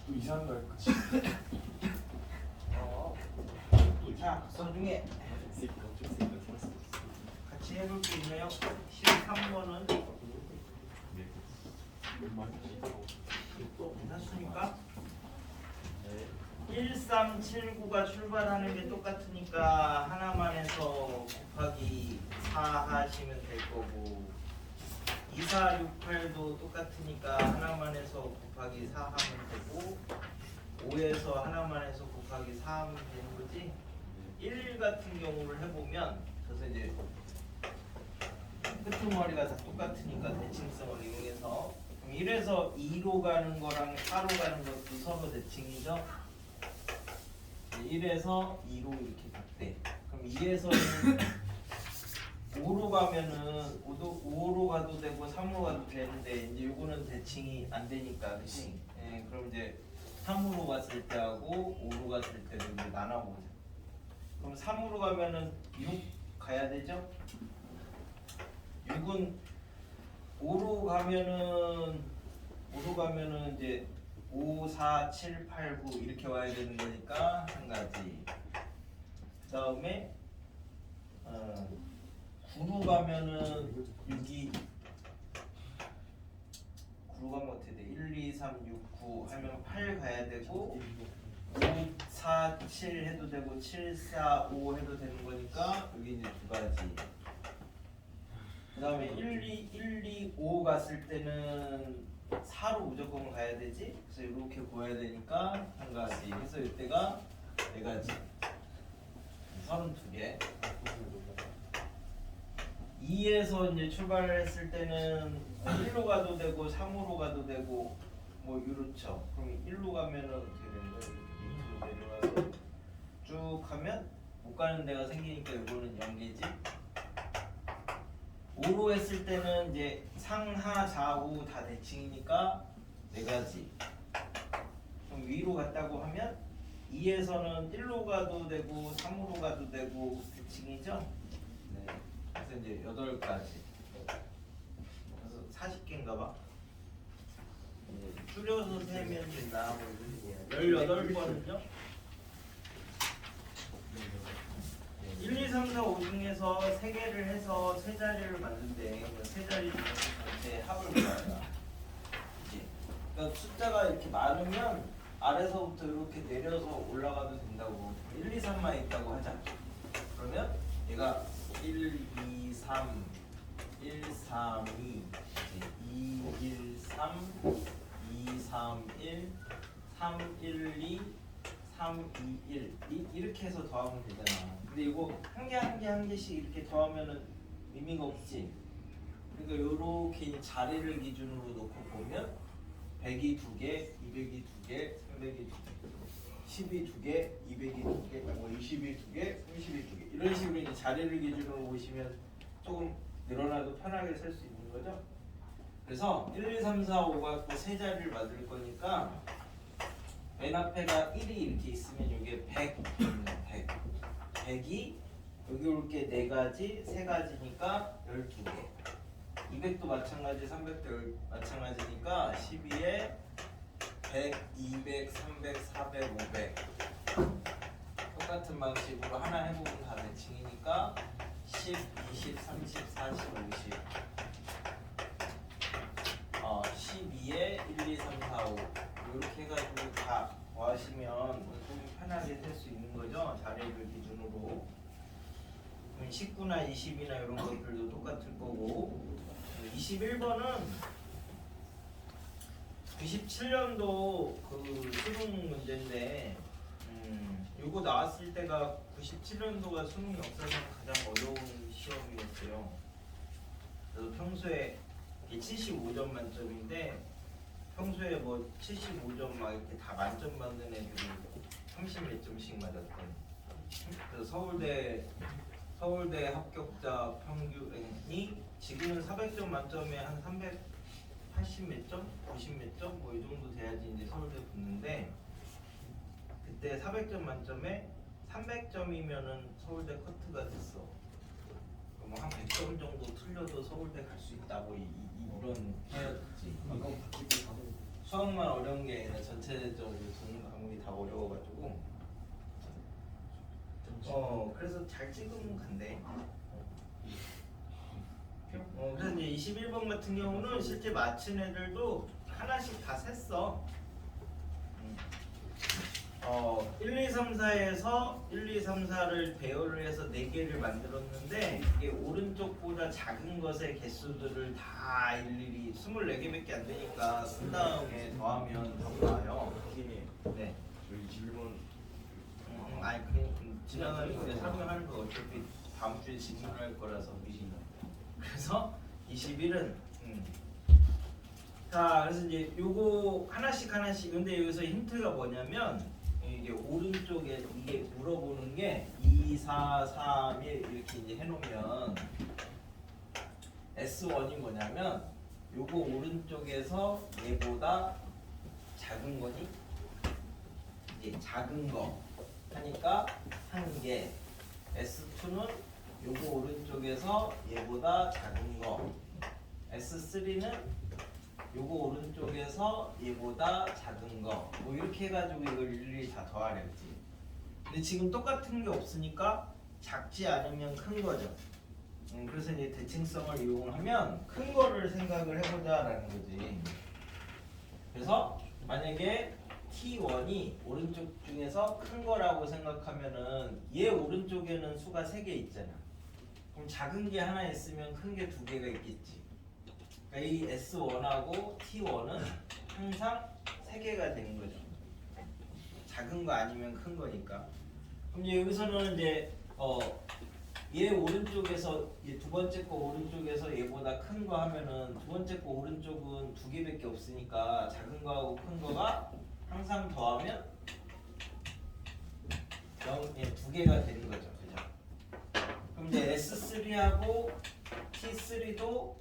또 이상한 거 할까? 자, 그 중에 같이 해볼 게 있나요? 13번은 또 괜찮습니까? 1379가 출발하는 게 똑같으니까 하나만 해서 곱하기 4 하시면 될 거고 2468도 똑같으니까 하나만 해서 곱하기 4 하면 되고 5에서 하나만 해서 곱하기 4 하면 되는 거지. 1 같은 경우를 해보면 그래서 이제 끄트머리가 다 똑같으니까 대칭성을 이용해서 그럼 1에서 2로 가는 거랑 4로 가는 것도 서로 대칭이죠. 1에서 2로 이렇게 갔대. 그럼 2에서는 5로 가면은 5로 가도 되고 3으로 가도 되는데 이제 요거는 대칭이 안 되니까 그치? 예, 그럼 이제 3으로 갔을 때하고 5로 갔을 때를 이제 나눠보자. 그럼 3으로 가면은 6 가야 되죠? 6은 5로 가면은 이제 5, 4, 7, 8, 9 이렇게 와야 되는 거니까 한 가지. 그 다음에 9로 가면은 6이 9로 가면 어떻게 돼? 1, 2, 3, 6, 9 하면 8 가야 되고 5, 4, 7 해도 되고 7, 4, 5 해도 되는 거니까 여기 이제 두 가지. 그 다음에 1, 2, 5 갔을 때는 4로 무조건 가야 되지? 그래서 이렇게 구해야 되니까 한 가지. 그래서 이때가 네 가지. 32개. 2에서 이제 출발을 했을 때는 1로 가도 되고 3으로 가도 되고 뭐 이렇죠. 그럼 1로 가면은 어떻게 되는 거예요? 밑으로 내려가서 쭉 하면 못 가는 데가 생기니까 이거는 0개지. 5로 했을 때는 이제 상하 좌우 다 대칭이니까 네 가지. 그럼 위로 갔다고 하면 2에서는 1로 가도 되고 3으로 가도 되고 대칭이죠. 네. 그래서 이제 8가지. 그래서 40개인가 봐. 네. 줄여서 세면 된다. 18번은요? 1, 2, 3, 4, 5 중에서 3개를 해서 세 자리를 만든대. 세 자리 중에서 전체 합을 구하자. 그러니까 숫자가 이렇게 많으면 아래서부터 이렇게 내려서 올라가도 된다고. 1, 2, 3만 있다고 하자. 그러면 얘가 1, 2, 3, 1, 3, 2, 2, 1, 3, 2, 3, 1, 3, 1, 2, 3, 2, 1 이렇게 해서 더하면 되잖아. 근데 이거 한 개씩 이렇게 더하면은 의미가 없지. 그러니까 요렇게 자리를 기준으로 놓고 보면 100이 2개, 200이 2개, 300이 2개, 10이 2개, 200이 2개, 뭐 20이 2개, 30이 2개 이런 식으로 이제 자리를 기준으로 보시면 조금 늘어나도 편하게 쓸 수 있는 거죠. 그래서 1, 2, 3, 4, 5가 또 세 자리를 만들 거니까 맨 앞에가 1이 이렇게 있으면 이게 100, 100이 여기 올 게 4가지, 3가지니까 12개. 200도 마찬가지, 300도 마찬가지니까 12에 100, 200, 300, 400, 500 똑같은 방식으로 하나 해보면 다 대칭이니까 10, 20, 30, 40, 50 12에 1, 2, 3, 4, 5 이렇게 해가지고 다 더하시면 좀 편하게 셀 수 있는 거죠. 자리를 기준으로 19나 20이나 이런 것들도 똑같을 거고 21번은 97년도 그 수능 문제인데 요거 나왔을 때가 97년도가 수능 역사상 가장 어려운 시험이었어요. 그래서 평소에 75점 만점인데 평소에 뭐 75점 막 이렇게 다 만점 받는 애들이 30몇 점씩 맞았던. 그래서 서울대 합격자 평균이 지금은 400점 만점에 한 380 몇 점, 90 몇 점 뭐 이 정도 돼야지 이제 서울대 붙는데 그때 400점 만점에 300점이면은 서울대 커트가 됐어. 뭐 한 100점 정도 틀려도 서울대 갈 수 있다 뭐 이런 해야지. 아까 바뀌고 다들 수학만 어려운 게 아니라 전체적으로 전 과목이 다 어려워가지고 그래서 잘 찍으면 간대. 그래서 이제 21번 같은 경우는 실제 맞춘 애들도 하나씩 다 셌어. 1, 2, 3, 4에서 1, 2, 3, 4를 배열을 해서 4개를 만들었는데 이게 오른쪽보다 작은 것의 개수들을 다 일일이 24개밖에 안 되니까 쓴 다음에 더하면 답 나와요. 네. 저희 질문 아니 그냥 지나가는 거에 설명하는 거 어차피 다음 주에 질문할 거라서 미리. 그래서 21은 자 그래서 이제 요거 하나씩 근데 여기서 힌트가 뭐냐면 이게 오른쪽에 이게 물어보는 게 2, 4, 3, 1 이렇게 이제 해놓으면 S1이 뭐냐면 요거 오른쪽에서 얘보다 작은 거니 이제 작은 거 하니까 한 개. S2는 요거 오른쪽에서 얘보다 작은 거. S3는 요거 오른쪽에서 얘보다 작은 거. 뭐 이렇게 해가지고 이걸 일일이 다 더하랬지. 근데 지금 똑같은 게 없으니까 작지 않으면 큰 거죠. 그래서 이제 대칭성을 이용하면 큰 거를 생각을 해보자라는 거지. 그래서 만약에 T1이 오른쪽 중에서 큰 거라고 생각하면은 얘 오른쪽에는 수가 3개 있잖아. 그럼 작은 게 하나 있으면 큰 게 2개가 있겠지. 그러니까 이 S1하고 T1은 항상 3개가 되는 거죠. 작은 거 아니면 큰 거니까. 그럼 이제 여기서는 이제 얘 오른쪽에서 얘 두 번째 거 오른쪽에서 얘보다 큰 거 하면은 두 번째 거 오른쪽은 2개밖에 없으니까 작은 거하고 큰 거가 항상 더하면 2개가 되는 거죠. 그죠? 그럼 이제 S3하고 T3도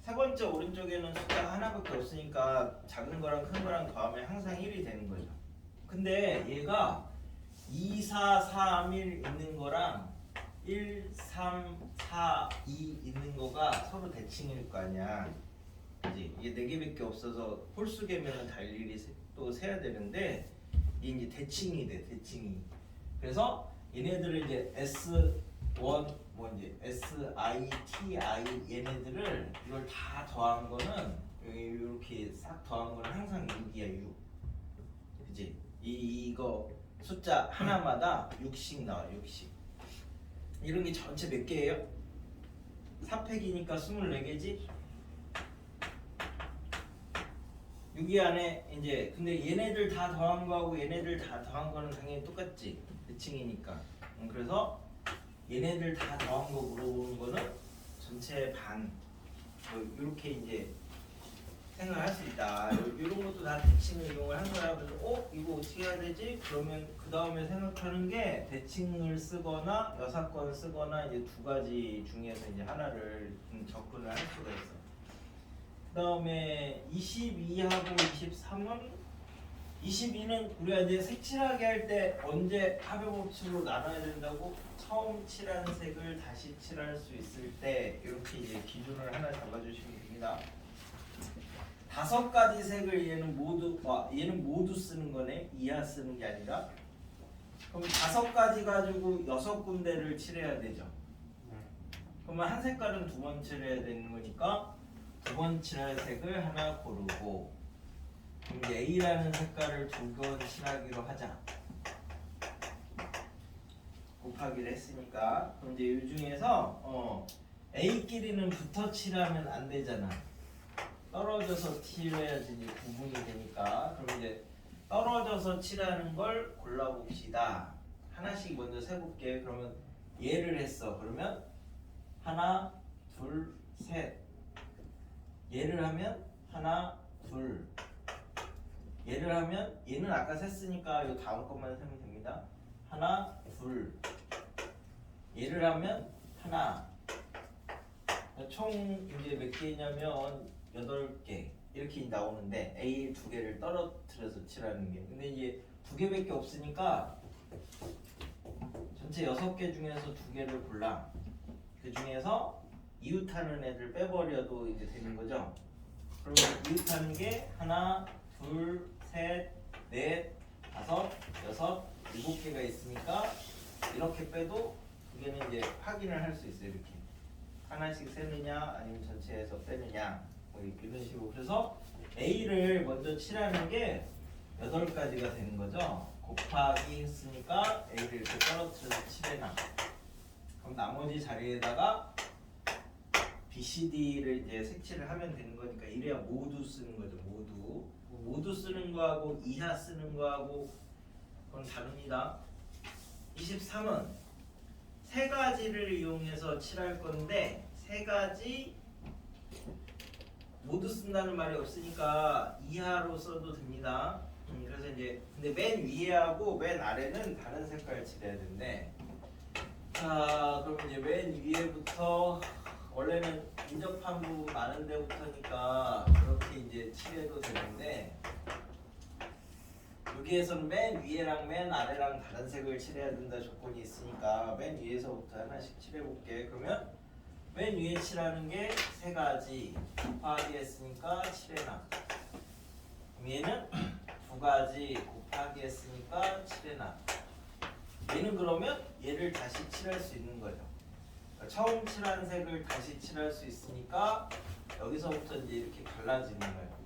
세 번째 오른쪽에는 숫자가 하나밖에 없으니까 작은 거랑 큰 거랑 더하면 항상 1이 되는 거죠. 근데 얘가 2, 4, 3, 1 있는 거랑 1, 3, 4, 2 있는 거가 서로 대칭일 거 아니야. 그지? 이게 4개밖에 없어서 홀수계면은 다 일일이 또 세야 되는데 이게 이제 대칭이 돼, 대칭이. 그래서 얘네들을 이제 S1 뭐 이제 SI, TI 얘네들을 이걸 다 더한 거는 이렇게 싹 더한 거는 항상 6이야, 6. 그지? 이거 숫자 하나마다 6씩 나와, 6씩. 이런 게 전체 몇 개예요? 4팩이니까 24개지? 6이 안에 이제 근데 얘네들 다 더한 거하고 얘네들 다 더한 거는 당연히 똑같지. 대칭이니까. 그래서 얘네들 다 더한 거 물어보는 거는 전체 반. 뭐 이렇게 이제 생각할 수 있다. 이런 것도 다 대칭을 이용을 한 거야. 그래서 이거 어떻게 해야 되지? 그러면 그 다음에 생각하는 게 대칭을 쓰거나 여사건 쓰거나 이제 2가지 중에서 이제 하나를 접근을 할 수가 있어. 그 다음에 22하고 23은 22는 우리가 이제 색칠하게 할 때 언제 합의법칙으로 나눠야 된다고? 처음 칠한 색을 다시 칠할 수 있을 때 이렇게 이제 기준을 하나 잡아주시면 됩니다. 5가지 색을 얘는 모두 쓰는 거네. 이하 쓰는 게 아니라. 그럼 5가지 가지고 6군데를 칠해야 되죠. 그러면 한 색깔은 2번 칠해야 되는 거니까 2번 칠할 색을 하나 고르고, 그럼 이제 A라는 색깔을 2번 칠하기로 하자. 곱하기를 했으니까. 그럼 이제 이 중에서 A끼리는 붙어 칠하면 안 되잖아. 떨어져서 칠해야지 이제 구분이 되니까. 그럼 이제 떨어져서 칠하는 걸 골라봅시다. 하나씩 먼저 세볼게. 그러면 얘를 했어. 그러면 하나, 둘, 셋. 얘를 하면 하나, 둘. 얘를 하면 얘는 아까 셌으니까 이 다음 것만 세면 됩니다. 하나, 둘. 얘를 하면 하나. 총 이제 몇 개냐면 8개 이렇게 나오는데 A 2개를 떨어뜨려서 칠하는 게. 근데 이제 2개밖에 없으니까 전체 6개 중에서 2개를 골라. 그 중에서 이웃하는 애들 빼버려도 이제 되는 거죠. 그러면 이웃하는 게 하나, 둘, 셋, 넷, 다섯, 여섯, 일곱 개가 있으니까 이렇게 빼도 두 개는 이제 확인을 할 수 있어요. 이렇게 하나씩 세느냐 아니면 전체에서 빼느냐 뭐 이런 식으로. 그래서 A를 먼저 칠하는 게 8가지가 되는 거죠. 곱하기 했으니까 A를 이렇게 떨어뜨려서 칠해놔. 그럼 나머지 자리에다가 B, C, D를 이제 색칠을 하면 되는 거니까 이래야 모두 쓰는 거죠. 모두 쓰는 거하고 이하 쓰는 거하고 그건 다릅니다. 23은 세 가지를 이용해서 칠할 건데 세 가지 모두 쓴다는 말이 없으니까 이하로 써도 됩니다. 그래서 이제 근데 맨 위에하고 맨 아래는 다른 색깔 칠해야 되는데, 자 그럼 이제 맨 위에부터 원래는 인접한 부분 많은 데부터니까 그렇게 이제 칠해도 되는데 여기에서는 맨 위에랑 맨 아래랑 다른 색을 칠해야 된다 조건이 있으니까 맨 위에서부터 하나씩 칠해볼게. 그러면 맨 위에 칠하는 게 세 가지 곱하기 했으니까 칠해놔. 얘는 두 가지 곱하기 했으니까 칠해놔. 얘는 그러면 얘를 다시 칠할 수 있는 거죠. 그러니까 처음 칠한 색을 다시 칠할 수 있으니까 여기서부터 이제 이렇게 갈라지는 거예요.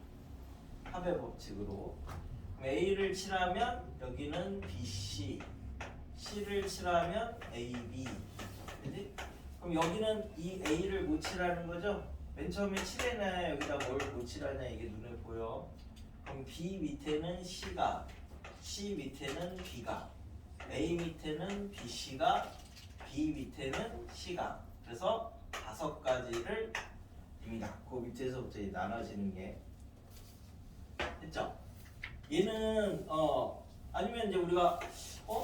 합의 법칙으로. A를 칠하면 여기는 BC, C를 칠하면 AB. 그지? 그럼 여기는 이 A를 못 칠하는 거죠? 맨 처음에 칠해놔야 여기다 뭘 못 칠하냐 이게 눈에 보여. 그럼 B 밑에는 C가, C 밑에는 B가, A 밑에는 BC가, B 밑에는 C가. 그래서 5가지를 이미 갖고 밑에서부터 나눠지는 게 됐죠? 얘는 아니면 이제 우리가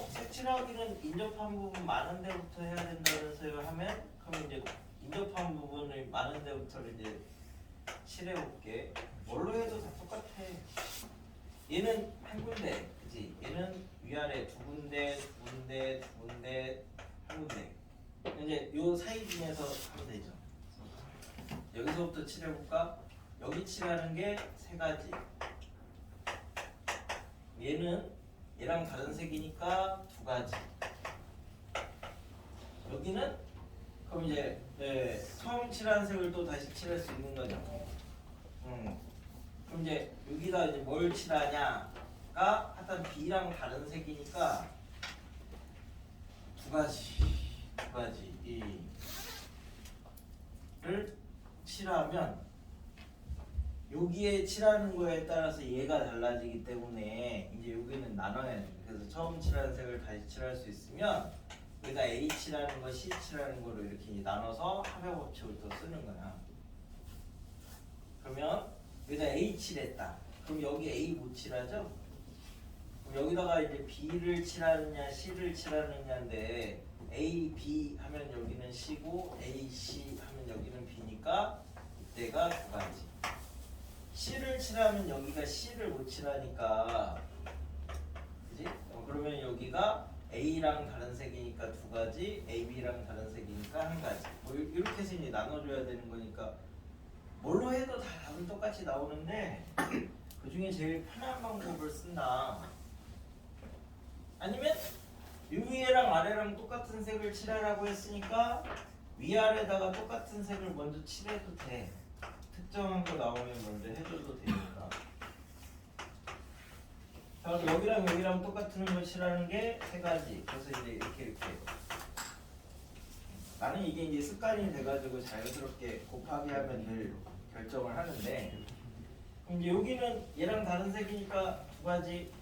색칠하기는 인접한 부분 많은 데부터 해야 된다면서요 하면 그럼 이제 인접한 부분을 많은 데부터를 이제 칠해 볼게. 뭘로 해도 다 똑같아. 얘는 한 군데, 그지? 얘는 위아래 두 군데, 두 군데, 두 군데, 한 군데. 이제 요 사이 중에서 하면 되죠. 여기서부터 칠해 볼까? 여기 칠하는 게 세 가지. 얘는 얘랑 다른 색이니까 두 가지. 여기는 그럼 이제 처음 칠한 색을 또 다시 칠할 수 있는 거죠. 그럼 이제 여기다 이제 뭘 칠하냐가 하여튼 B랑 다른 색이니까 두 가지 이를 칠하면 여기에 칠하는 거에 따라서 얘가 달라지기 때문에 이제 여기는 나눠야 돼. 그래서 처음 칠하는 색을 다시 칠할 수 있으면 여기다 A 칠하는 거, C 칠하는 거로 이렇게 나눠서 합의 법칙을 또 쓰는 거야. 그러면 여기다 A 칠했다. 그럼 여기 A 못 칠하죠? 그럼 여기다가 이제 B를 칠하느냐, C를 칠하느냐인데 A, B 하면 여기는 C고 A, C 하면 여기는 B니까 이때가 두 가지. C를 칠하면 여기가 C를 못 칠하니까, 그지? 그러면 여기가 A랑 다른 색이니까 두 가지, AB랑 다른 색이니까 한 가지. 뭐 이렇게 해서 이제 나눠줘야 되는 거니까 뭘로 해도 다 답은 똑같이 나오는데 그 중에 제일 편한 방법을 쓴다. 아니면 위에랑 아래랑 똑같은 색을 칠하라고 했으니까 위아래다가 똑같은 색을 먼저 칠해도 돼. 특정한 거 나오면 먼저 해줘도 되니까. 자, 그럼 여기랑 여기랑 똑같은 걸 칠하는 게 세 가지. 그래서 이제 이렇게 나는 이게 이제 습관이 돼가지고 자연스럽게 곱하기 하면 늘 결정을 하는데, 그럼 이제 여기는 얘랑 다른 색이니까 두 가지.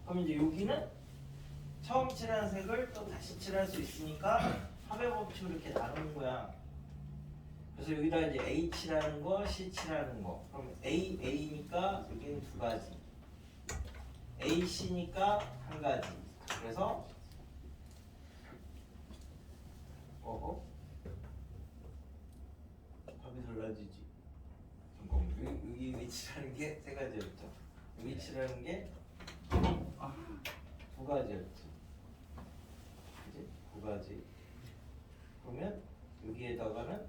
그럼 이제 여기는 처음 칠한 색을 또 다시 칠할 수 있으니까 합의 법칙으로 이렇게 나누는 거야. 그래서 여기다 이제 A 칠하는 거, C 칠하는 거. 그럼 A니까 여기는 두 가지. A, C니까 한 가지. 그래서 답이 달라지지. 잠깐만. 여기 칠하는 게 세 가지였죠. 여기 칠하는 게 두 가지였지. 그지? 두 가지. 그러면 여기에다가는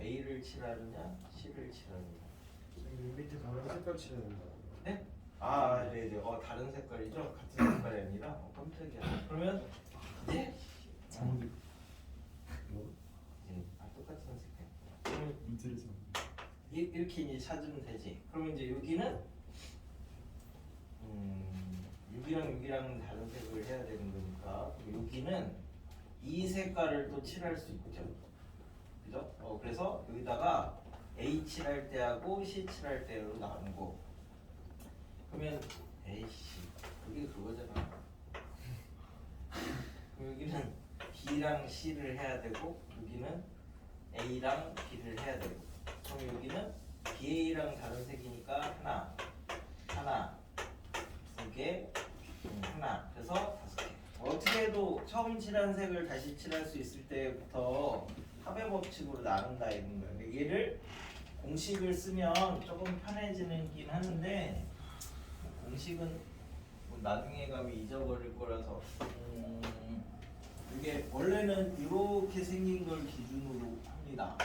A를 칠하느냐 C를 칠하느냐. 밑에 다른 색깔 칠해야 된다. 네? 아, 네네. 다른 색깔이죠? 같은 색깔이 아니라? 깜짝이야. 그러면 네? 잘못 뭐? 이제 똑같은 색깔. 밑에를 참. 이렇게 이제 찾으면 되지. 그러면 이제 여기는 여기랑 다른 색을 해야 되는 거니까 여기는 이 색깔을 또 칠할 수 있죠. 그죠? 그래서 여기다가 A 칠할 때하고 C 칠할 때로 나누고 그러면 A씨 그게 그거잖아. 그럼 여기는 B랑 C를 해야 되고 여기는 A랑 B를 해야 되고 그럼 여기는 BA랑 다른 색이니까 하나 두 개 하나 그래서 5개. 어떻게 해도 처음 칠한 색을 다시 칠할 수 있을 때부터 합의 법칙으로 나눈다 이런 거예요. 근데 얘를 공식을 쓰면 조금 편해지긴 하는데 공식은 뭐 나중에 가면 잊어버릴 거라서 이게 원래는 이렇게 생긴 걸 기준으로 합니다.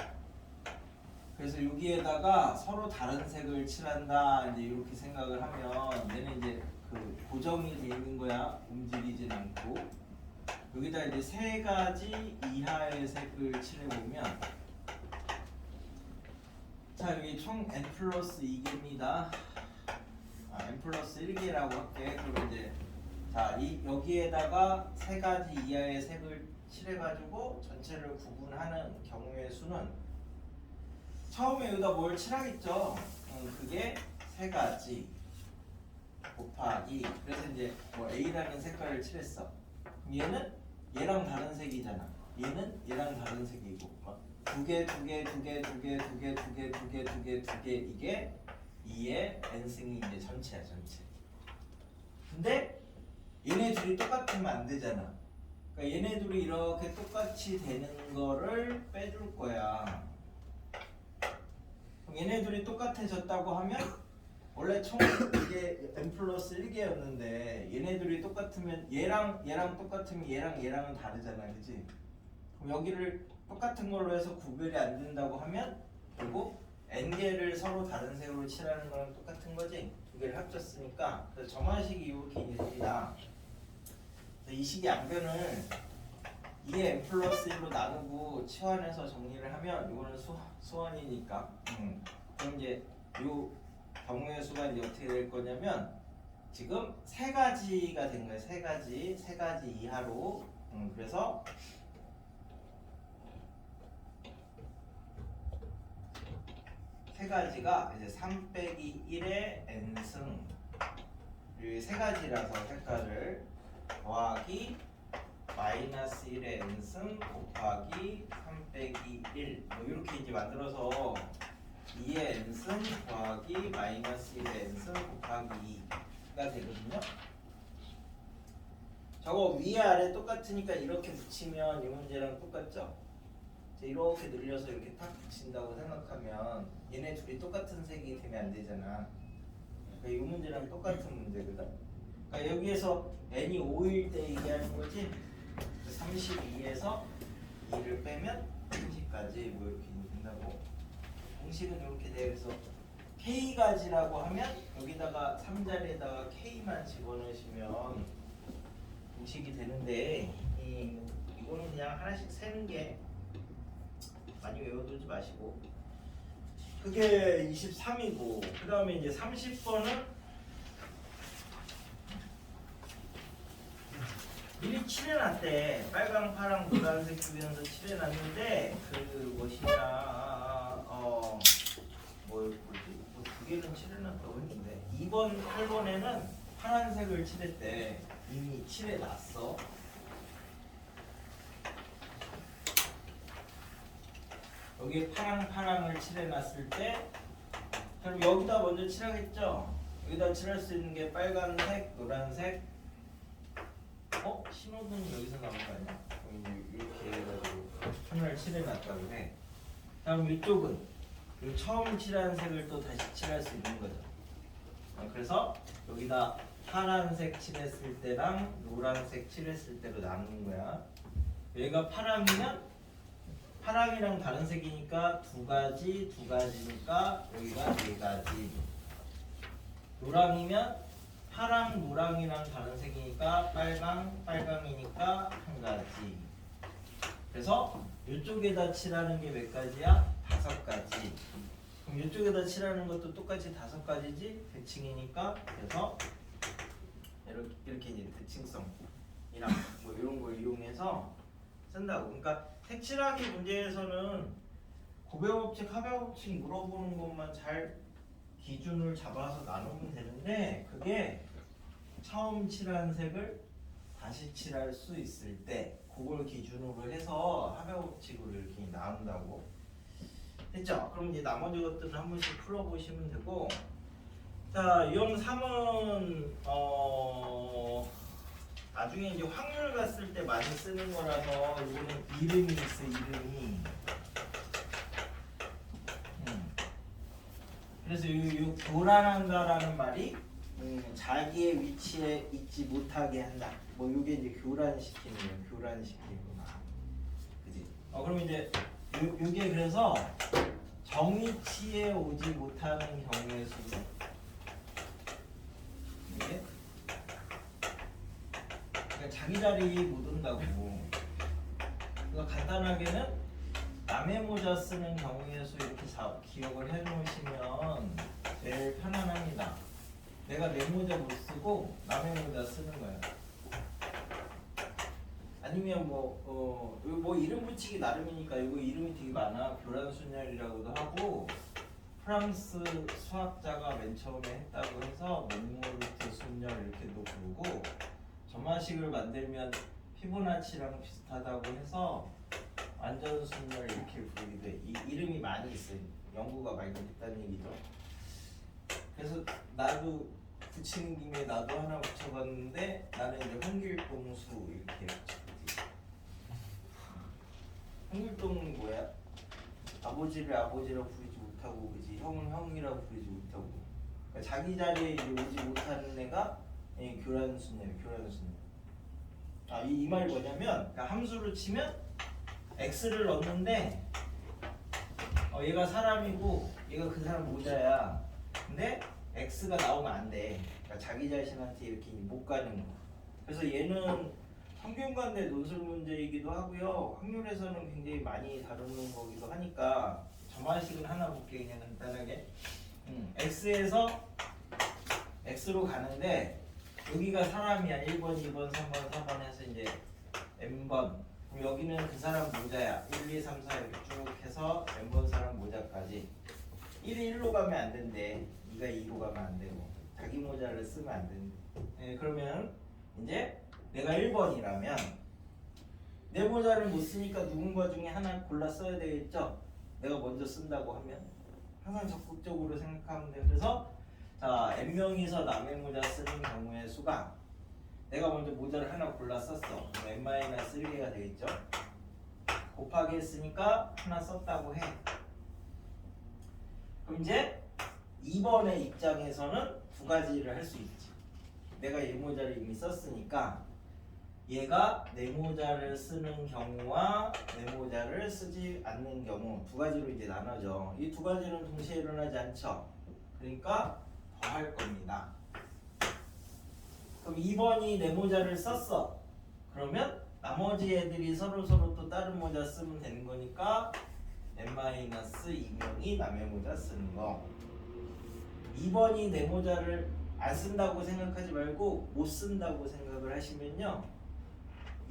그래서 여기에다가 서로 다른 색을 칠한다 이제 이렇게 생각을 하면 얘는 이제 그 고정이 돼 있는 거야. 움직이진 않고 여기다 이제 세 가지 이하의 색을 칠해 보면 자 여기 총 n 플러스 2개입니다. n 플러스 1개라고 할게. 그럼 이제 자 여기에다가 세 가지 이하의 색을 칠해 가지고 전체를 구분하는 경우의 수는 처음에 여기다 뭘 칠하겠죠. 그게 세 가지 곱하기 그래서 이제 뭐 A라는 색깔을 칠했어. 그럼 얘는 얘랑 다른 색이잖아. 얘는 얘랑 다른 색이고 두 개 이게 2의 n승이 이제 전체야 전체. 근데 얘네 둘이 똑같으면 안 되잖아. 그러니까 얘네 둘이 이렇게 똑같이 되는 거를 빼줄 거야. 그럼 얘네 둘이 똑같아졌다고 하면 원래 총 이게 n 플러스 1개였는데 얘네들이 똑같으면 얘랑 똑같으면 얘랑은 다르잖아, 그치? 그럼 여기를 똑같은 걸로 해서 구별이 안 된다고 하면 그리고 n개를 서로 다른 색으로 칠하는 거랑 똑같은 거지. 두 개를 합쳤으니까 그래서 점화식이 이렇게 이제 됩니다. 이 식의 양변을 2의 n 플러스 1로 나누고 치환해서 정리를 하면 이거는 수원이니까 그럼 이제 요 경우의 수가 이제 어떻게 될 거냐면 지금 세 가지가 된 거예요. 세 가지 이하로 그래서 세 가지가 이제 3 빼기 1의 n승 이 세 가지라서 색깔을 더하기 마이너스 1의 n승 곱하기 3 빼기 1 뭐 이렇게 이제 만들어서 2의 n승 더하기 마이너스 1의 n승 곱하기 2가 되거든요. 저거 위에 아래 똑같으니까 이렇게 붙이면 이 문제랑 똑같죠. 이렇게 늘려서 이렇게 탁 붙인다고 생각하면 얘네 둘이 똑같은 색이 되면 안 되잖아. 그러니까 이 문제랑 똑같은 문제거든. 그러니까 여기에서 n이 5일 때 얘기하는 거지. 32에서 2를 빼면 30까지 뭐 이렇게 된다고. 공식은 이렇게 돼. 그래서 K가지라고 하면 여기다가 3자리에다가 K만 집어넣으시면 공식이 되는데 이거는 그냥 하나씩 세는 게 많이 외워두지 마시고 그게 23이고 그 다음에 이제 30번은 미리 칠해놨대. 빨강, 파랑, 노란색 주변에서 칠해놨는데 그 뭐시냐 뭐지? 두 개는 칠해놨다고 했는데 2번, 8번에는 파란색을 칠했대. 이미 칠해놨어. 여기 파랑을 칠해놨을 때 그럼 여기다 먼저 칠하겠죠? 여기다 칠할 수 있는 게 빨간색, 노란색 신호등이 여기서 나온 거 아니야? 그럼 이렇게 해가지고 하나를 칠해놨다고 해. 다음 이쪽은 이 처음 칠한 색을 또 다시 칠할 수 있는 거죠. 그래서 여기다 파란색 칠했을 때랑 노란색 칠했을 때로 나누는 거야. 얘가 파랑이면 파랑이랑 다른 색이니까 두 가지니까 여기가 네 가지. 노랑이면 파랑, 노랑이랑 다른 색이니까 빨강이니까 한 가지. 그래서 이쪽에다 칠하는 게 몇 가지야? 5가지. 그럼 이쪽에다 칠하는 것도 똑같이 5가지지? 대칭이니까. 그래서 이렇게 이제 대칭성이랑 뭐 이런 걸 이용해서 쓴다고. 그러니까 색칠하기 문제에서는 고배법칙, 하배법칙 물어보는 것만 잘 기준을 잡아서 나누면 되는데, 그게 처음 칠한 색을 다시 칠할 수 있을 때 그걸 기준으로 해서 하배법칙으로 이렇게 나눈다고 됐죠? 그럼 이제 나머지 것들은 한 번씩 풀어보시면 되고, 자, 유형 3은 나중에 이제 확률 갔을 때 많이 쓰는 거라서 이거는 이름이 있어, 이름이. 그래서 요 교란한다라는 말이 자기의 위치에 있지 못하게 한다. 뭐 요게 이제 교란시키는 거예요. 교란시키는 거. 그지? 그럼 이제 요게 그래서 정위치에 오지 못하는 경우의 수로 이게 그러니까 자기 자리 못 온다고. 그러니까 간단하게는 남의 모자 쓰는 경우의 수 이렇게 기억을 해 놓으시면 제일 편안합니다. 내가 내 모자 못 쓰고 남의 모자 쓰는 거야. 아니면 뭐 이름 붙이기 나름이니까 이거 이름이 되게 많아. 교란순열이라고도 하고, 프랑스 수학자가 맨 처음에 했다고 해서 몬모르트 순열 이렇게도 부르고, 점화식을 만들면 피보나치랑 비슷하다고 해서 완전순열 이렇게 부르기도 해. 이 이름이 많이 있어요. 연구가 많이 됐다는 얘기죠. 그래서 나도 붙이는 김에 나도 하나 붙여봤는데, 나는 이제 홍길동수 이렇게 붙였지. 홍길동은 뭐야? 아버지를 아버지라고 부르지 못하고, 그지? 형은 형이라고 부르지 못하고, 그러니까 자기 자리에 이제 오지 못하는 애가 교란순열. 이 말이 뭐냐면, 그러니까 함수로 치면 x를 넣는데 얘가 사람이고 얘가 그 사람 모자야. 근데 x가 나오면 안 돼. 그러니까 자기 자신한테 이렇게 못 가는 거. 그래서 얘는 평균관대 논술 문제이기도 하고요. 확률에서는 굉장히 많이 다루는 거기도 하니까 점화식은 하나 볼게. 그냥 간단하게 x에서 x로 가는데 여기가 사람이야. 1번, 2번, 3번, 4번 해서 이제 n번. 그럼 여기는 그 사람 모자야. 1, 2, 3, 4 이렇게 쭉 해서 n번 사람 모자까지. 1이 1로 가면 안 된대. 2가 2로 가면 안 되고. 자기 모자를 쓰면 안 된대. 그러면 이제 내가 1번이라면 내 모자를 못 쓰니까 누군가 중에 하나 골라 써야 되겠죠? 내가 먼저 쓴다고 하면 항상 적극적으로 생각하면 돼. 그래서 자, n명이서 남의 모자 쓰는 경우의 수가 내가 먼저 모자를 하나 골라 썼어. 그럼 n-1개가 되겠죠? 곱하기 했으니까 하나 썼다고 해. 그럼 이제 2번의 입장에서는 두 가지를 할 수 있지. 내가 얘 모자를 이미 썼으니까 얘가 내 모자를 쓰는 경우와 내 모자를 쓰지 않는 경우 두 가지로 이제 나눠져. 이 두 가지는 동시에 일어나지 않죠. 그러니까 더 할 겁니다. 그럼 2번이 내 모자를 썼어. 그러면 나머지 애들이 서로 또 다른 모자 쓰면 되는 거니까 n-2명이 남의 모자 쓰는 거. 2번이 내 모자를 안 쓴다고 생각하지 말고 못 쓴다고 생각을 하시면요,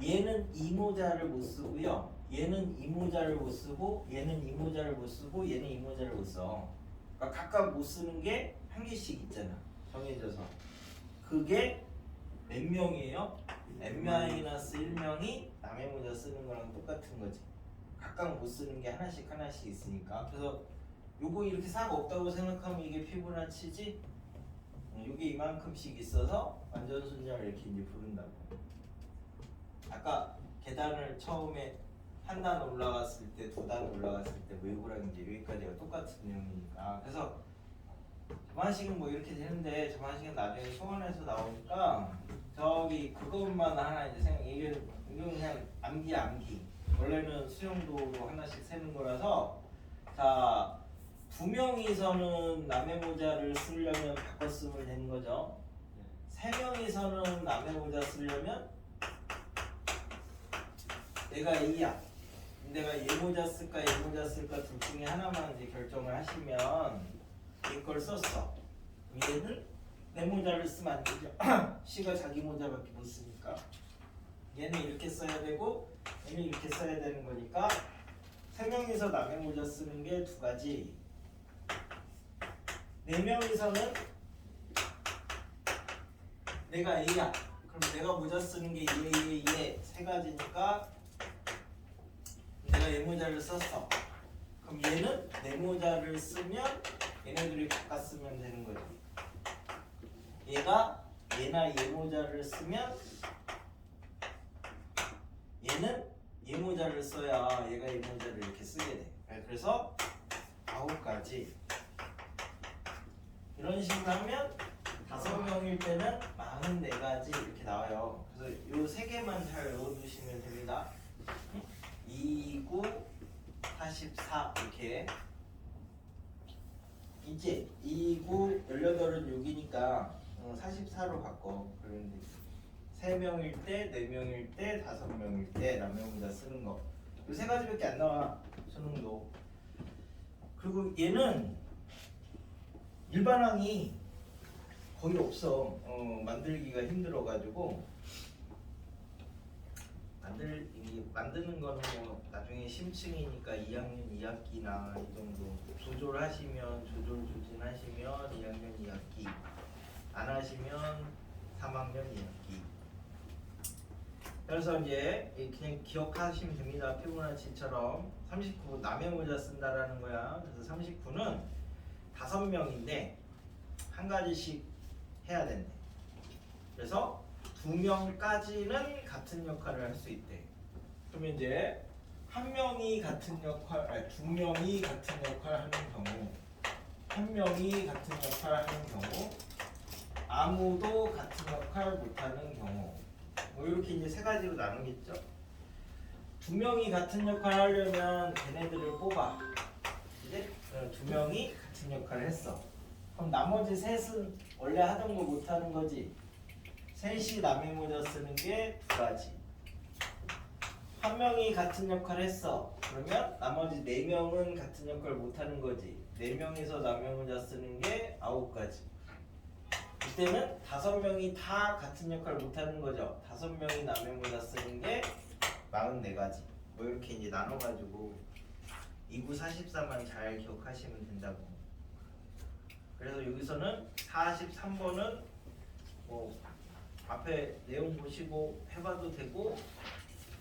얘는 이 모자를 못 쓰고요, 얘는 이 모자를 못 쓰고, 얘는 이 모자를 못 쓰고, 얘는 이 모자를 못 써. 그러니까 각각 못 쓰는 게 한 개씩 있잖아, 정해져서. 그게 몇 명이에요? n-1명이 남의 모자 쓰는 거랑 똑같은 거지. 각각 못 쓰는 게 하나씩 있으니까. 그래서 요거 이렇게 싹 없다고 생각하면 이게 피보나치지? 요게 이만큼씩 있어서 완전순열 이렇게 이제 부른다고. 아까 계단을 처음에 한 단 올라갔을 때, 두 단 올라갔을 때 뭐 요거랑 이제 여기까지가 똑같은 내용이니까. 그래서 점화식은 뭐 이렇게 되는데, 점화식은 나중에 소원에서 나오니까 저기 그것만 하나 이제 이건 그냥 암기. 원래는 수용도로 하나씩 세는 거라서 자, 두 명이서는 남의 모자를 쓰려면 바꿔 쓰면 되는 거죠. 세 명이서는 남의 모자 쓰려면 내가 A야. 내가 얘 모자 쓸까 얘 모자 쓸까 둘 중에 하나만 이제 결정을 하시면 얘 걸 썼어. 얘는 내 모자를 쓰면 안 되죠. C가 자기 모자밖에 못 쓰니까. 얘는 이렇게 써야 되고 얘는 이렇게 써야 되는 거니까 세 명이서 남의 모자 쓰는 게 두 가지. 네 명이서는 내가 A야. 그럼 내가 모자 쓰는 게 얘 세 가지니까 내가 얘 모자를 썼어. 그럼 얘는 내 모자를 쓰면 얘네들이 바꿔 쓰면 되는 거지. 얘가 얘나 얘 모자를 쓰면 얘는 얘 모자를 써야 얘가 얘 모자를 이렇게 쓰게 돼. 그래서 9가지. 이런 식으로 하면 5명일 때는 44가지 이렇게 나와요. 그래서 요 세 개만 잘 외워두시면 됩니다. 2, 9, 44 이렇게. 이제 2, 9, 18은 6이니까 44로 바꿔. 그러면 돼. 3명일 때, 4명일 때, 5명일 때 남의 모자 쓰는 거. 이 세 가지밖에 안 나와. 수능도. 그리고 얘는 일반항이 거의 없어. 만들기가 힘들어가지고 만드는 거는 뭐 나중에 심층이니까 2학년 2학기나 이 정도 조절하시면 조진하시면 2학년 2학기 안 하시면 3학년 2학기. 그래서 이제 그냥 기억하시면 됩니다. 피보나치처럼 39 남의 모자 쓴다라는 거야. 그래서 39는 5명인데 한 가지씩 해야 된대. 그래서 2명까지는 같은 역할을 할 수 있대. 그러면 이제 한 명이 같은 역할, 아니 2명이 같은 역할을 하는 경우, 한 명이 같은 역할을 하는 경우, 아무도 같은 역할 못하는 경우, 뭐 이렇게 이제 세 가지로 나누겠죠. 2명이 같은 역할을 하려면 걔네들을 뽑아. 이제 2명이 같은 역할을 했어. 그럼 나머지 셋은 원래 하던 거 못하는 거지. 셋이 남의 모자 쓰는 게 2가지. 한 명이 같은 역할을 했어. 그러면 나머지 4명은 같은 역할을 못하는 거지. 4명이서 남의 모자 쓰는 게 9가지. 이때는 5명이 다 같은 역할을 못하는 거죠. 5명이 남의 모자 쓰는 게 44가지. 뭐 이렇게 이제 나눠가지고 2, 9, 44만 잘 기억하시면 된다고. 그래서 여기서는 43번은 뭐 앞에 내용 보시고 해봐도 되고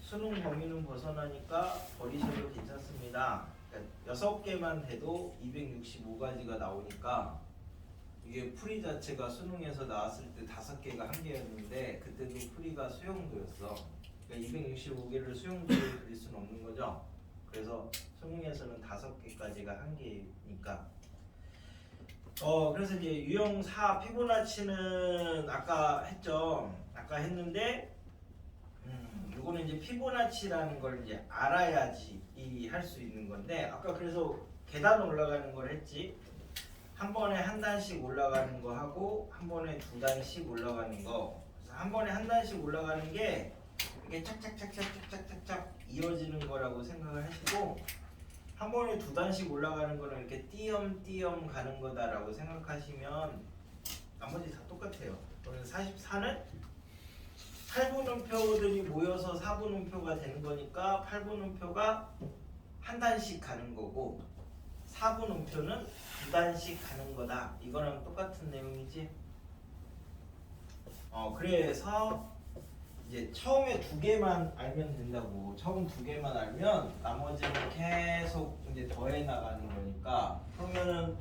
수능 범위는 벗어나니까 버리셔도 괜찮습니다. 그러니까 6개만 돼도 265가지가 나오니까 이게 풀이 자체가 수능에서 나왔을 때 5개가 한 개였는데 그때도 풀이가 수용도였어. 그러니까 265개를 수용도로 그릴 수는 없는 거죠. 그래서 수능에서는 5개까지가 한 개니까. 그래서 이제 유형 4 피보나치는 아까 했죠. 아까 했는데 요거는 이제 피보나치라는 걸 이제 알아야지 할 수 있는 건데 아까 그래서 계단 올라가는 걸 했지. 한 번에 한 단씩 올라가는 거 하고 한 번에 2단씩 올라가는 거. 그래서 한 번에 한 단씩 올라가는 게 이렇게 착착착착착착착 이어지는 거라고 생각을 하시고 한 번에 2단씩 올라가는 거는 이렇게 띄엄띄엄 가는 거다라고 생각하시면 나머지 다 똑같아요. 그래서 44는 8분음표들이 모여서 4분음표가 되는 거니까 8분음표가 한 단씩 가는 거고 4분음표는 2단씩 가는 거다. 이거랑 똑같은 내용이지. 그래서 이제 처음에 2개만 알면 된다고. 처음 2개만 알면 나머지는 계속 이제 더해 나가는 거니까. 그러면은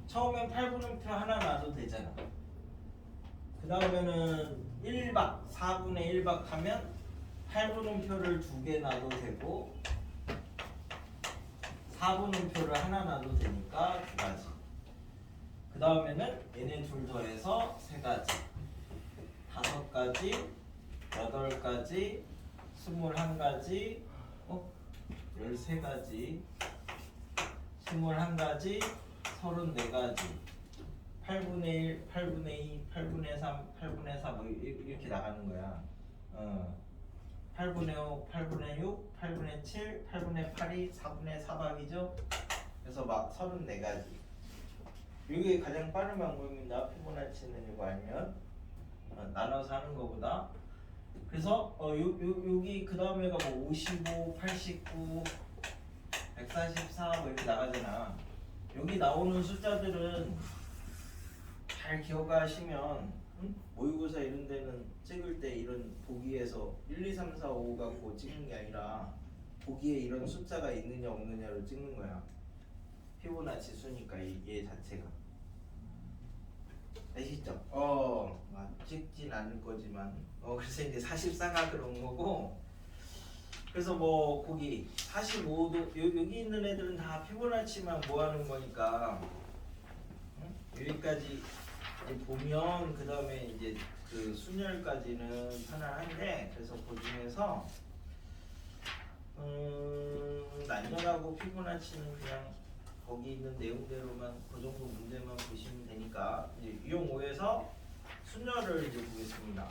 처음엔 8분음표 하나 놔도 되잖아. 그 다음에는 1박 4분의 1박 하면 8분음표를 2개 놔도 되고 4분음표를 하나 놔도 되니까 2가지. 그 다음에는 얘네 둘 더해서 3가지, 5가지, 8가지, 21가지, 13가지, 21가지, 34가지, 8분의 1, 8분의 2, 8분의 3, 8분의 4 뭐 이렇게 나가는 거야. 8분의 5, 8분의 6, 8분의 7, 8분의 8이 4분의 4박이죠. 그래서 막 34가지. 이게 가장 빠른 방법입니다. 피보나치는 이거 알면 나눠서 하는 것보다. 그래서 여기 그 다음에가 뭐 55, 89, 144 뭐 이렇게 나가잖아. 여기 나오는 숫자들은 잘 기억하시면 모의고사 이런 데는 찍을 때 이런 보기에서 1, 2, 3, 4, 5 갖고 찍는 게 아니라 보기에 이런 숫자가 있느냐 없느냐로 찍는 거야. 피보나치 수니까 얘 자체가. 아시죠? 찍진 않을 거지만 그래서 이제 44가 그런 거고. 그래서 뭐 거기 45도 여기 있는 애들은 다 피보나치만 모아놓은 거니까 여기까지 이제 보면 그 다음에 이제 그 순열까지는 편안한데, 그래서 그 중에서 난열하고 피보나치는 그냥 거기 있는 내용대로만 그 정도 문제만 보시면 되니까 이제 유형 5에서 순열을 이제 보겠습니다.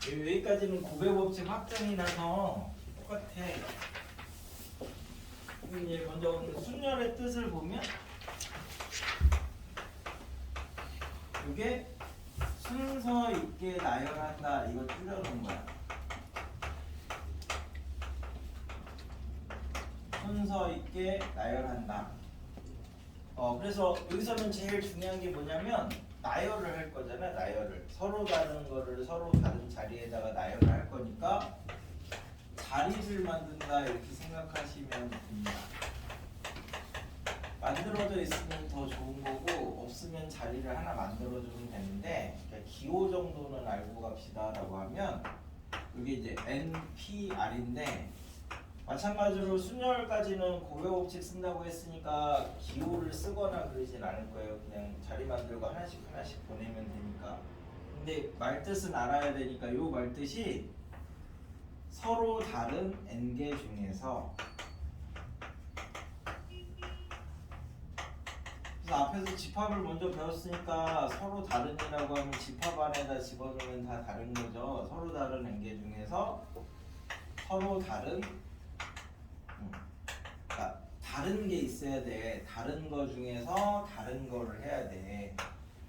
여기까지는 고배법칙 확정이 나서 똑같아. 이제 먼저 순열의 뜻을 보면 이게 순서 있게 나열한다, 이거 줄여놓은 거야. 순서 있게 나열한다. 그래서 여기서는 제일 중요한 게 뭐냐면 나열을 할 거잖아. 나열을 서로 다른 거를 서로 다른 자리에다가 나열을 할 거니까 자리를 만든다 이렇게 생각하시면 됩니다. 만들어져 있으면 더 좋은 거고 없으면 자리를 하나 만들어주면 되는데, 기호 정도는 알고 갑시다라고 하면 이게 이제 NPR인데, 마찬가지로 순열까지는 고배법칙 쓴다고 했으니까 기호를 쓰거나 그러진 않을 거예요. 그냥 자리 만들고 하나씩 하나씩 보내면 되니까. 근데 말뜻은 알아야 되니까 요 말뜻이 서로 다른 n개 중에서, 그래서 앞에서 집합을 먼저 배웠으니까 서로 다른이라고 하면 집합 안에다 집어넣으면 다 다른 거죠. 서로 다른 n개 중에서 서로 다른, 그러니까 다른 게 있어야 돼. 다른 거 중에서 다른 거를 해야 돼.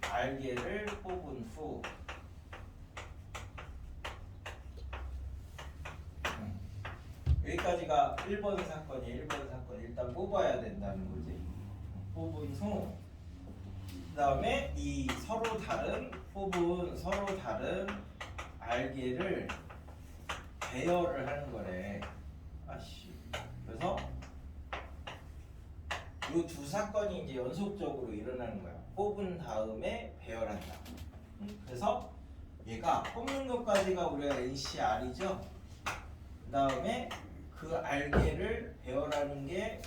알개를 뽑은 후 여기까지가 1번 사건이에요. 1번 사건 일단 뽑아야 된다는 거지. 뽑은 후 그 다음에 이 서로 다른 뽑은 서로 다른 알개를 배열을 하는 거래. 그래서 이 두 사건이 이제 연속적으로 일어나는 거야. 뽑은 다음에 배열한다. 그래서 얘가 뽑는 것까지가 우리가 NCR이죠. 그 다음에 그 알개를 배열하는 게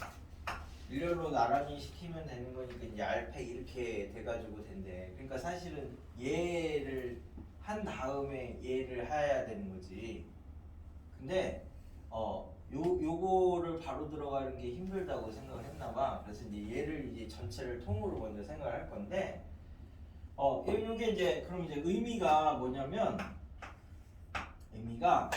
일렬로 나란히 시키면 되는 거니까 이제 알팩 이렇게 돼가지고 된대. 그러니까 사실은 얘를 한 다음에 얘를 해야 되는 거지. 근데 요거를 바로 들어가는 게 힘들다고 생각을 했나봐. 그래서 이제 얘를 이제 전체를 통으로 먼저 생각을 할 건데, 요게 이제 그럼 이제 의미가 뭐냐면, 의미가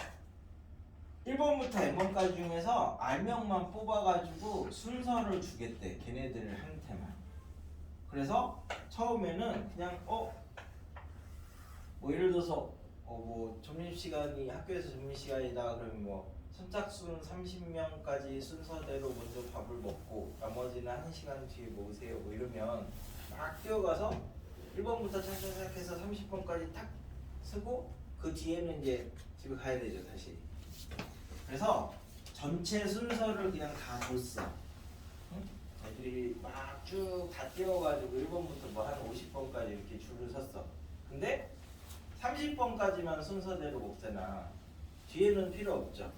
1번부터 n번까지 중에서 알명만 뽑아가지고 순서를 주겠대. 걔네들한테만. 그래서 처음에는 그냥 뭐 예를 들어서 뭐 점심시간이 학교에서 점심시간이다 그러면 뭐 선착순 30명까지 순서대로 먼저 밥을 먹고 나머지는 1시간 뒤에 모으세요 뭐 이러면 막 뛰어가서 1번부터 착착착 해서 30번까지 탁 쓰고 그 뒤에는 이제 집에 가야 되죠 다시. 그래서 전체 순서를 그냥 다 줬어. 애들이 막 쭉 다 뛰어가지고 1번부터 뭐 한 50번까지 이렇게 줄을 섰어. 근데 30번까지만 순서대로 먹잖아. 뒤에는 필요 없죠.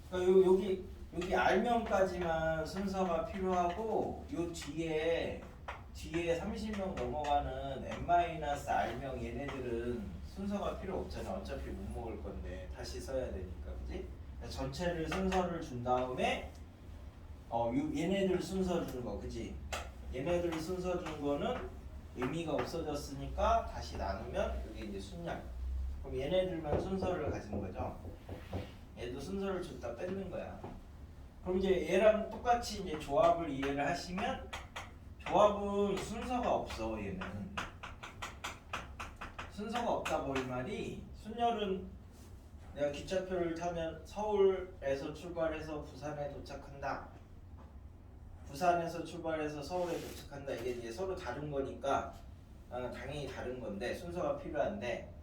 그러니까 여기 알명까지만 순서가 필요하고 요 뒤에 30명 넘어가는 n-r명 얘네들은 순서가 필요 없잖아. 어차피 못 먹을 건데 다시 써야 되니까, 그지? 전체를 순서를 준 다음에 얘네들 순서 주는 거, 그지? 얘네들 순서 준 거는 의미가 없어졌으니까 다시 나누면 이게 이제 순열. 그럼 얘네들만 순서를 가진 거죠. 얘도 순서를 줬다 뺏는 거야. 그럼 이제 얘랑 똑같이 이제 조합을 이해를 하시면 조합은 순서가 없어. 얘는 순서가 없다 볼 말이 순열은 내가 기차표를 타면 서울에서 출발해서 부산에 도착한다. 부산에서 출발해서 서울에 도착한다. 이게 이제 서로 다른 거니까 당연히 다른 건데 순서가 필요한데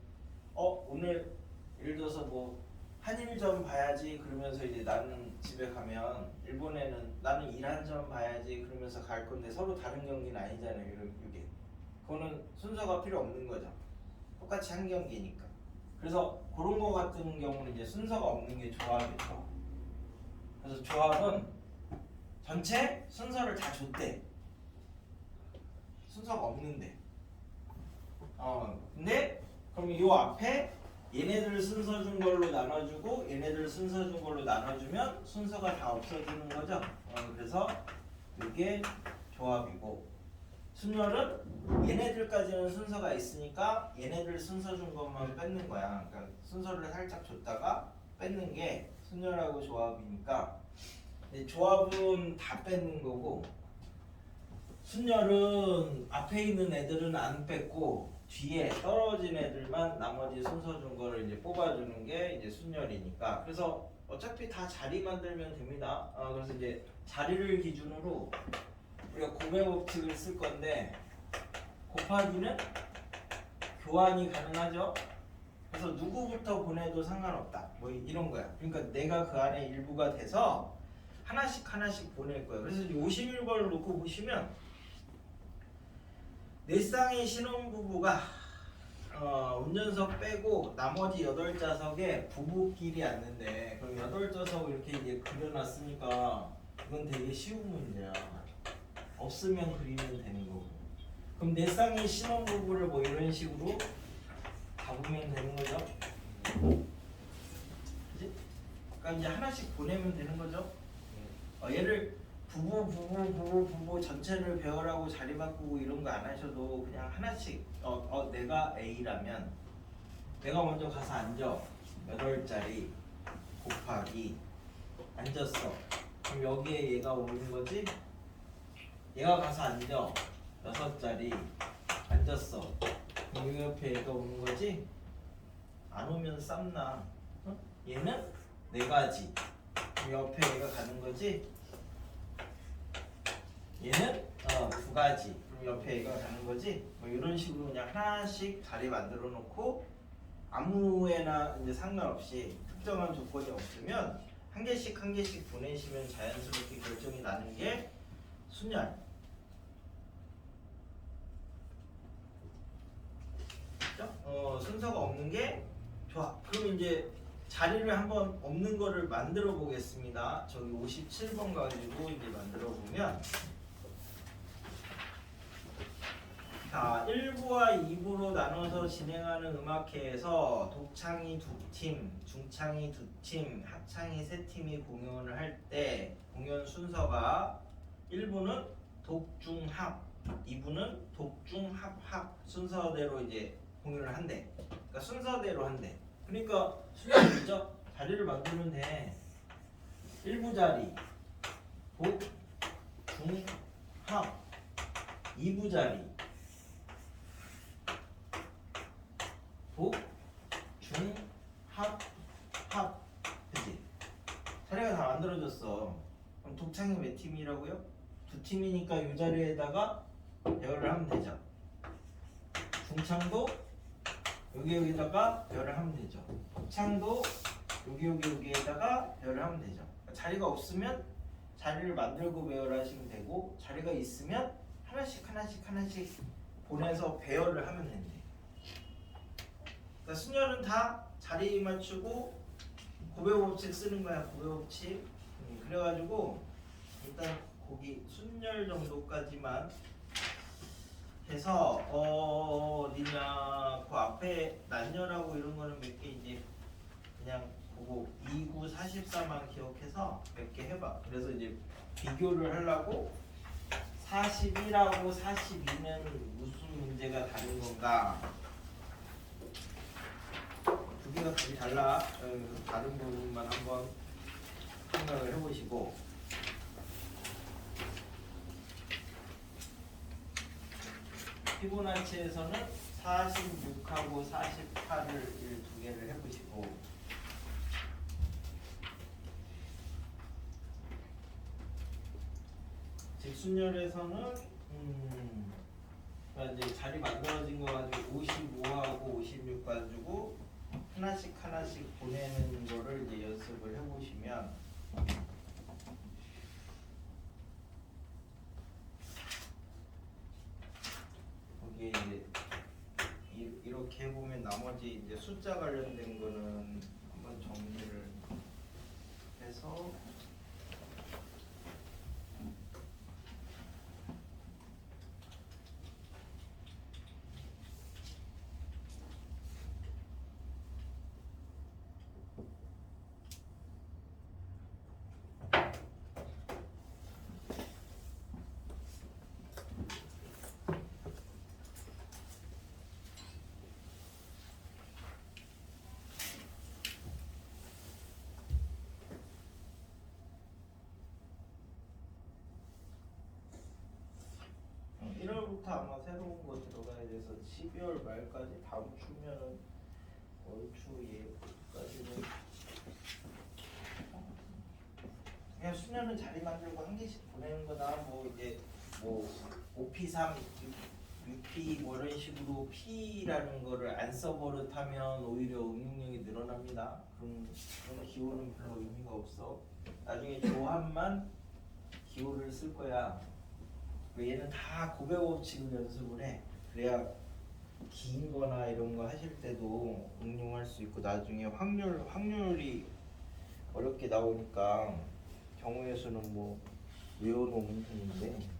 오늘 예를 들어서 뭐 한일점 봐야지 그러면서 이제 나는 집에 가면 일본에는 나는 일한점 봐야지 그러면서 갈 건데 서로 다른 경기는 아니잖아요. 이게 그거는 순서가 필요 없는 거죠. 똑같이 한 경기니까. 그래서 그런 거 같은 경우는 이제 순서가 없는 게 조합이죠. 그래서 조합은 전체 순서를 다 줬대. 순서가 없는데. 근데 그럼 이 앞에 얘네들 순서 준 걸로 나눠주고 얘네들 순서 준 걸로 나눠주면 순서가 다 없어지는 거죠. 그래서 이게 조합이고 순열은 얘네들까지는 순서가 있으니까 얘네들 순서 준 것만 뺏는 거야. 그러니까 순서를 살짝 줬다가 뺏는 게 순열하고 조합이니까 조합은 다 뺏는 거고 순열은 앞에 있는 애들은 안 뺏고 뒤에 떨어진 애들만 나머지 순서 준 거를 이제 뽑아주는 게 이제 순열이니까 그래서 어차피 다 자리 만들면 됩니다. 그래서 이제 자리를 기준으로 우리가 곱의 법칙을 쓸 건데 곱하기는 교환이 가능하죠. 그래서 누구부터 보내도 상관없다. 뭐 이런 거야. 그러니까 내가 그 안에 일부가 돼서 하나씩 보낼 거예요. 그래서 51번을 놓고 보시면 네 쌍의 신혼부부가 운전석 빼고 나머지 8좌석에 부부끼리 앉는데 그럼 8좌석을 이렇게 이제 그려놨으니까 이건 되게 쉬운 문제야. 없으면 그리면 되는 거고. 그럼 네 쌍의 신혼부부를 뭐 이런 식으로 잡으면 되는 거죠. 그치? 그러니까 이제 하나씩 보내면 되는 거죠. 얘를 부부 전체를 배열하고 자리 바꾸고 이런 거 안 하셔도 그냥 하나씩 내가 A라면 내가 먼저 가서 앉아 8자리 곱하기 앉았어. 그럼 여기에 얘가 오는 거지? 얘가 가서 앉아 6자리 앉았어. 그럼 이 옆에 얘가 오는 거지? 안 오면 쌈나. 얘는 4가지. 그럼 옆에 얘가 가는 거지? 얘는 2가지. 그럼 옆에 얘가 가는 거지? 뭐 이런 식으로 그냥 하나씩 자리 만들어 놓고 아무에나 이제 상관없이 특정한 조건이 없으면 한 개씩 보내시면 자연스럽게 결정이 나는 게 순열. 그렇죠? 순서가 없는 게 좋아. 그럼 이제 자리를 한번 없는 거를 만들어 보겠습니다. 저기 57번 가지고 이제 만들어 보면 자, 1부와 2부로 나눠서 진행하는 음악회에서 독창이 2팀, 중창이 2팀, 합창이 3팀이 공연을 할 때 공연 순서가 1부는 독중합, 2부는 독중합합 순서대로 이제 공연을 한대. 그러니까 순서대로 한대. 그러니까 순서죠. 자리를 만들면 돼. 1부 자리, 독, 중, 합. 2부 자리, 독, 중, 합, 합. 그치? 자리가 다 만들어졌어. 그럼 독창이 몇 팀이라고요? 2팀이니까 이 자리에다가 배열을 하면 되죠. 중창도 여기다가 배열을 하면 되죠. 합창도 여기에다가 배열을 하면 되죠. 자리가 없으면 자리를 만들고 배열하시면 되고 자리가 있으면 하나씩 보내서 배열을 하면 된대. 그러니까 순열은 다 자리 맞추고 곱의 법칙 쓰는 거야. 곱의 법칙. 그래가지고 일단 거기 순열 정도까지만 해서 어디냐 그 앞에 난열하고 이런 거는 몇 개 이제 그냥 그거 29, 44만 기억해서 몇 개 해봐. 그래서 이제 비교를 하려고 41하고 42는 무슨 문제가 다른 건가? 두 개가 답이 달라. 다른 부분만 한번 생각을 해보시고 피보나치에서는 46하고 48을 두 개를 해보시고 직순열에서는 그러니까 이제 자리 만들어진 거 가지고 55하고 56 가지고 하나씩 보내는 거를 이제 연습을 해보시면 거기에 이제 이렇게 해보면 나머지 이제 숫자 관련된 거는 한번 정리를 해서 부터 아마 새로운 거 들어가야 돼서 12월 말까지 다음 주면은 월초 예까지는 그냥 수련은 자리 만들고 한 개씩 보내는 거나 뭐 이제 뭐 OP3, 6P 뭐 이런 식으로 P라는 거를 안 써버릇하면 오히려 응용력이 늘어납니다. 그런 기호는 별로 의미가 없어. 나중에 조합만 기호를 쓸 거야. 얘는 다 고백법칙을 연습을 해. 그래야 긴 거나 이런 거 하실 때도 응용할 수 있고 나중에 확률이 어렵게 나오니까 경우의 수는 뭐 외워놓으면 되는데